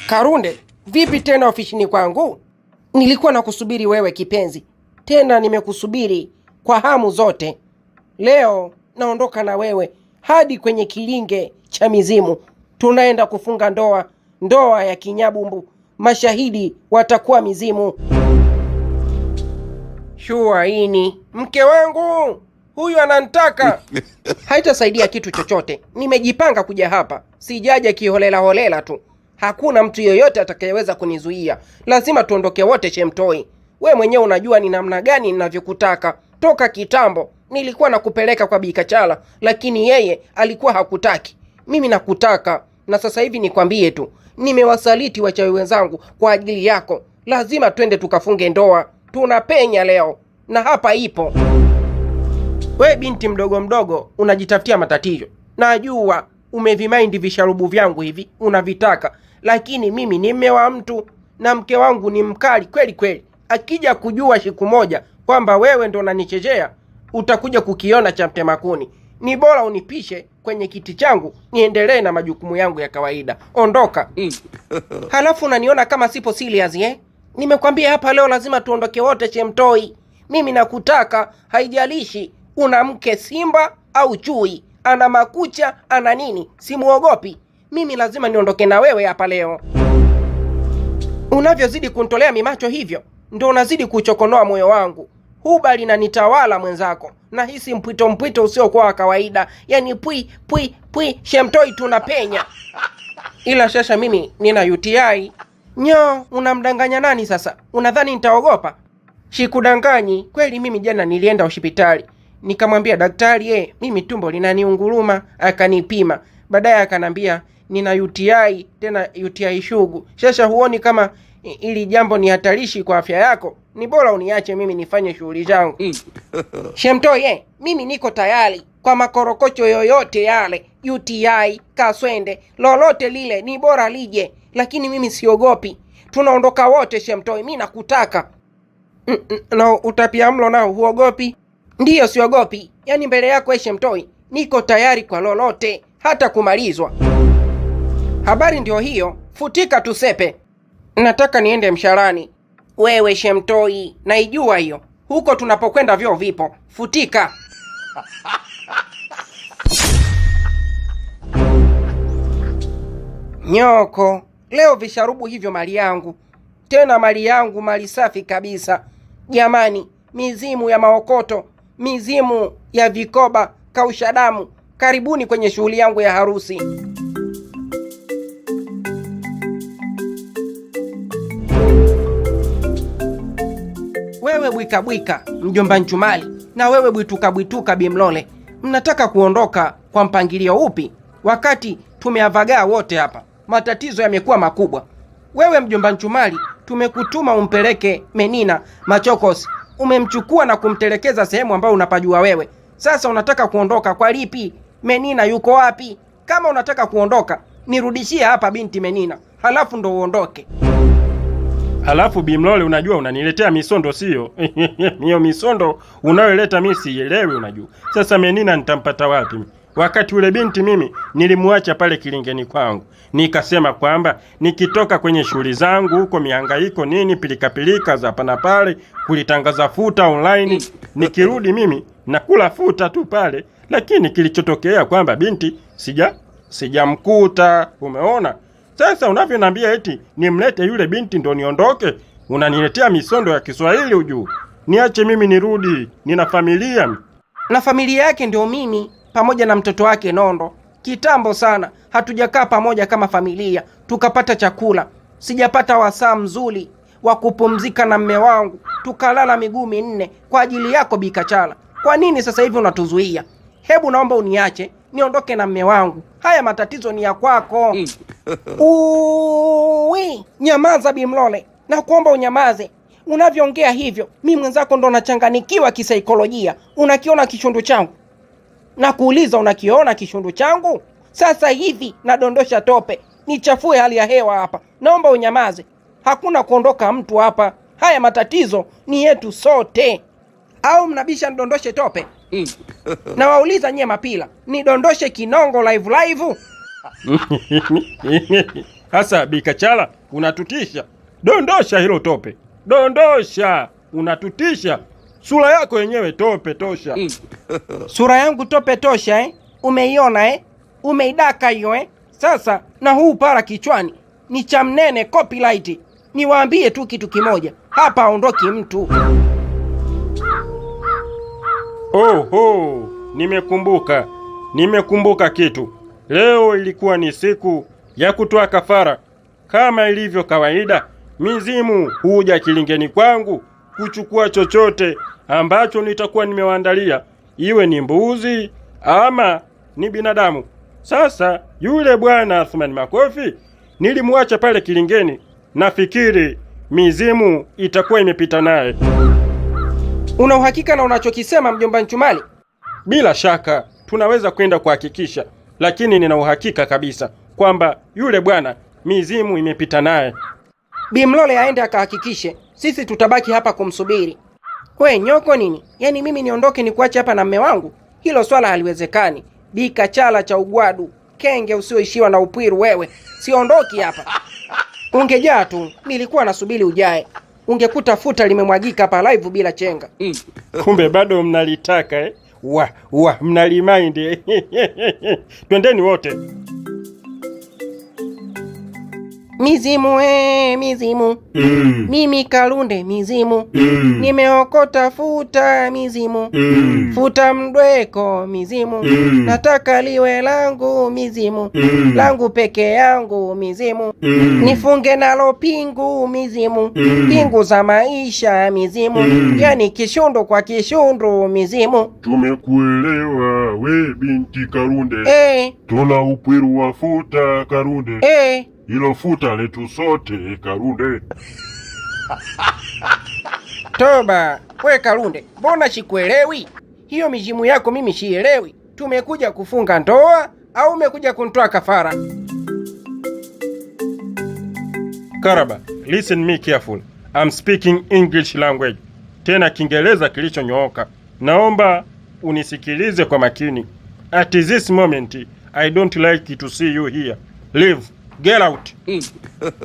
Karunde, vipi tena ofisini kwangu? Nilikuwa nakusubiri wewe kipenzi. Tena nimekusubiri kwa hamu zote. Leo naondoka na wewe hadi kwenye kilinge cha mizimu. Tunaenda kufunga ndoa ya kinyabumbu. Mashahidi watakuwa mizimu. Shuaini, mke wangu huyu ananitaka. Haitasaidia kitu chochote. Nimejipanga kuja hapa, sijaja kiholela holela tu. Hakuna mtu yoyote atakayeweza kunizuia. Lazima tuondoke wote Chemtoi. We mwenyewe unajua ni namna gani ninavyokutaka. Toka kitambo nilikuwa nakupeleka kwa Bikachala, lakini yeye alikuwa hakutaki. Mimi nakutaka, na sasa hivi nikwambie tu, nimewasaliti wachawi wenzangu kwa ajili yako. Lazima twende tukafunge ndoa. Tunapenya leo na hapa ipo. We binti mdogo unajitafutia matatizo. Najua umevimaindi visharubu vyangu hivi unavitaka, lakini mimi ni mme wa mtu na mke wangu ni mkali kweli kweli. Akija kujua siku moja kwamba wewe ndo unanichezea, utakuja kukiona cha mtema kuni. Ni bora unipishe kwenye kiti changu niendelee na majukumu yangu ya kawaida. Ondoka. Halafu unaniona kama sipo serious Nimekwambia hapa leo lazima tuondoke wote Chemtoi. Mimi nakutaka, haijalishi una mke simba au chui, ana makucha, ana nini, simuogopi. Mimi lazima niondoke na wewe hapa leo. Unavyozidi kunitolea mimacho hivyo, ndo unazidi kuchokonoa moyo wangu. Huba linanitawala mwenzako. Nahisi mpwito usio kwa kawaida. Yaani pui Chemtoi tunapenya. Ila shasha mimi nina UTI. Nyo, unamdanganya nani sasa? Unadhani nitaogopa? Shikudanganyi, kweli mimi jana nilienda hospitali. Nikamwambia daktari, mimi tumbo linaniunguruma, akanipima. Baadaye akanambia nina UTI, tena UTI shugu. Shasha huoni kama ili jambo ni hatarishi kwa afya yako? Ni bora uniache mimi nifanye shughuli zangu. Chemtoi, mimi niko tayari kwa makorokocho yoyote yale. UTI, kaswende, lolote lile ni bora lije. Lakini mimi siogopi. Tunaondoka wote Chemtoi, mimi nakutaka. Na utapiamlo nao huogopi? Ndiyo siogopi. Yaani mbele yako Chemtoi, niko tayari kwa lolote, hata kumalizwa. Habari ndio hiyo, futika tusepe. Nataka niende msharani. Wewe Chemtoi, naijua hiyo. Huko tunapokwenda vyoo vipo. Futika. Nyoko, leo visharubu hivyo mali yangu. Tena mali yangu mali safi kabisa. Jamani, mizimu ya maokoto, mizimu ya vikoba, kausha damu, karibuni kwenye shughuli yangu ya harusi. Wewe bwika mjomba Nchumali, na wewe bwituka Bimlole, mnataka kuondoka kwa mpangilio upi wakati tumeavagaa wote hapa? Matatizo yamekuwa makubwa. Wewe mjomba Nchumali, tumekutuma umpeleke Menina Machokos. Umemchukua na kumtelekeza sehemu ambayo unapajua wewe. Sasa unataka kuondoka kwa lipi? Menina yuko wapi? Kama unataka kuondoka, nirudishie hapa binti Menina, halafu ndo uondoke. Halafu Bimlole, unajua unaniletea misondo sio? Hiyo misondo unayoleta mimi sielewi unajua. Sasa Menina nitampata wapi? Wakati ule binti mimi nilimuacha pale kilingeni kwangu. Nikasema kwamba nikitoka kwenye shughuli zangu huko mihangaiko nini pilika za hapa na pale kulitangaza futa online, nikirudi mimi nakula futa tu pale. Lakini kilichotokea kwamba binti sijamkuta, umeona? Sasa unavyoniambia eti nimlete yule binti ndo niondoke, unaniletea misondo ya Kiswahili ujue. Niache mimi nirudi, nina familia. Na familia yake ndio mimi pamoja na mtoto wake Nondo. Kitambo sana hatujakaa pamoja kama familia tukapata chakula. Sijapata wasaa mzuri wa kupumzika na mme wangu, tukalala miguu minne kwa ajili yako Bikachala. Kwa nini sasa hivi unatuzuia? Hebu naomba uniache niondoke na mme wangu. Haya matatizo ni ya kwako. Nyamaza Bimlole, na kuomba unyamaze. Unavyoongea hivyo, mimi mwenzako ndo nachanganikiwa kisaikolojia. Unakiona kishundu changu? Na kuuliza, unakiona kishundu changu? Sasa hivi nadondosha tope, nichafue hali ya hewa hapa. Naomba unyamaze. Hakuna kuondoka mtu hapa. Haya matatizo ni yetu sote. Au mnabisha nidondoshe tope? Na wauliza nye mapila, nidondoshe kinongo live? Sasa Bikachala, unatutisha. Dondosha hilo tope, dondosha, unatutisha. Sura yako yenyewe tope tosha. Sura yangu tope tosha eh? Umeiona eh? Umeidaka hiyo eh? Sasa na huu para kichwani ni cha mnene copyright. Niwaambie tu kitu kimoja, hapa aondoki mtu. Oho, nimekumbuka kitu. Leo ilikuwa ni siku ya kutoa kafara. Kama ilivyo kawaida, mizimu huja kilingeni kwangu kuchukua chochote ambacho nitakuwa nimewaandalia, iwe ni mbuzi ama ni binadamu. Sasa yule bwana Athumani Makofi nilimwacha pale kilingeni, nafikiri mizimu itakuwa imepita naye. Una uhakika na unachokisema mjomba Nchumali? Bila shaka tunaweza kwenda kuhakikisha, lakini nina uhakika kabisa kwamba yule bwana mizimu imepita naye. Bimlole aende akahakikishe, sisi tutabaki hapa kumsubiri. We nyoko nini? Yaani mimi niondoke ni kuache hapa na mme wangu? Hilo swala haliwezekani. Bikachala cha ugwadu, kenge usioishiwa na upwiru wewe. Siondoki hapa. Ungejaa tu, nilikuwa nasubiri ujae. Ungekuta futa limemwagika hapa live bila chenga. Kumbe bado mnalitaka eh? Mnalimind. Twendeni wote. Mizimu mizimu. Mimi Kalunde mizimu. Nimeokota futa mizimu. Futa mdweko mizimu. Nataka liwe langu mizimu. Langu peke yangu mizimu. Nifunge nalo pingu mizimu. Pingu za maisha mizimu. Yani kishundo kwa kishundo mizimu. Tumekuelewa we binti Kalunde. Tuna upwiru wa futa Kalunde. Hilo futa letu sote Kalunde. Toba, we Kalunde, mbona sikuelewi? Hiyo mizimu yako mimi sielewi. Tumekuja kufunga ndoa au umekuja kunitoa kafara? Karaba, listen me careful. I'm speaking English language. Tena Kiingereza kilichonyooka. Naomba unisikilize kwa makini. At this moment, I don't like to see you here. Leave. Get out.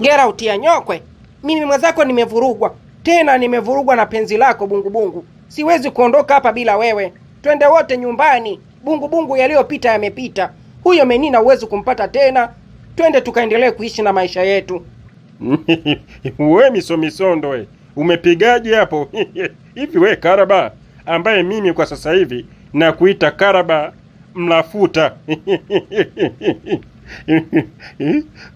Get out ya nyokwe. Mimi mwenzako nimevurugwa. Tena nimevurugwa na penzi lako bungu. Siwezi kuondoka hapa bila wewe. Twende wote nyumbani. Bungu yaliyopita yamepita. Huyo Menina uwezi kumpata tena. Twende tukaendelee kuishi na maisha yetu. We misondo we. Umepigaje hapo? Hivi we Karaba, ambaye mimi kwa sasa hivi na kuita Karaba mlafuta.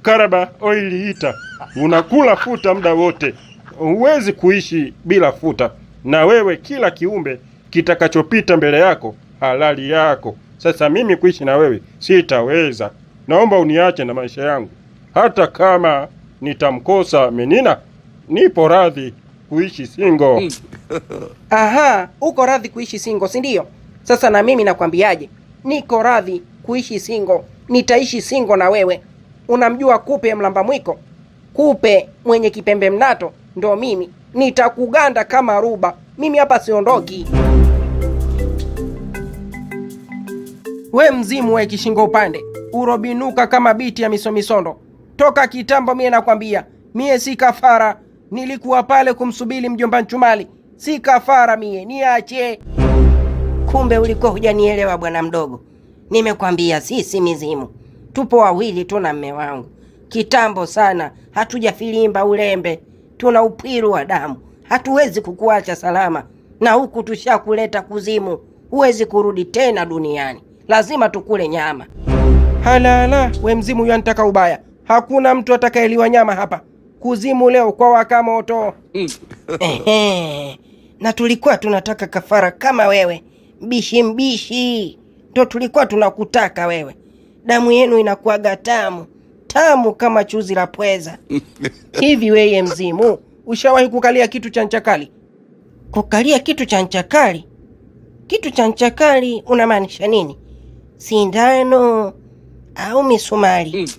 Karaba oili hita. Unakula futa muda wote. Huwezi kuishi bila futa. Na wewe kila kiumbe kitakachopita mbele yako halali yako. Sasa mimi kuishi na wewe sitaweza. Naomba uniache na maisha yangu. Hata kama nitamkosa Menina, nipo radhi kuishi single. Aha, uko radhi kuishi single, si ndio? Sasa na mimi nakwambiaje? Niko radhi kuishi single. Nitaishi single na wewe. Unamjua Kupe mlamba mwiko? Kupe mwenye kipembe mnato ndo mimi. Nitakuganda kama ruba. Mimi hapa siondoki. We mzimu we kishingo upande. Urobinuka kama biti ya misomisondo. Toka kitambo mie nakwambia. Mie si kafara. Nilikuwa pale kumsubiri mjomba Nchumali. Si kafara mie, niache. Kumbe ulikuwa hujanielewa bwana mdogo. Nimekwambia sisi mizimu tupo wawili tu na mme wangu. Kitambo sana hatujafilimba ulembe. Tuna upwiru wa damu. Hatuwezi kukuacha salama. Na huku tushakuleta kuzimu. Huwezi kurudi tena duniani. Lazima tukule nyama. Halala, we mzimu yanitaka ubaya. Hakuna mtu atakayeliwa nyama hapa. Kuzimu leo kwa waka moto. Na tulikuwa tunataka kafara kama wewe. Mbishi. Ndo tulikuwa tunakutaka wewe. Damu yenu inakuwaga tamu kama chuzi la pweza. Hivi weye mzimu, ushawahi kukalia kitu cha ncha kali? Kukalia kitu cha ncha kali? Kitu cha ncha kali unamaanisha nini? Sindano au misumari?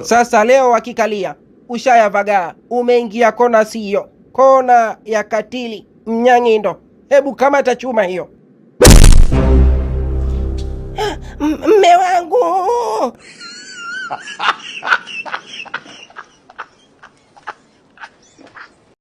Sasa leo wakikalia, ushayavagaa, umeingia kona siyo. Kona ya katili, mnyang'indo. Hebu kamata chuma hiyo. Mme wangu!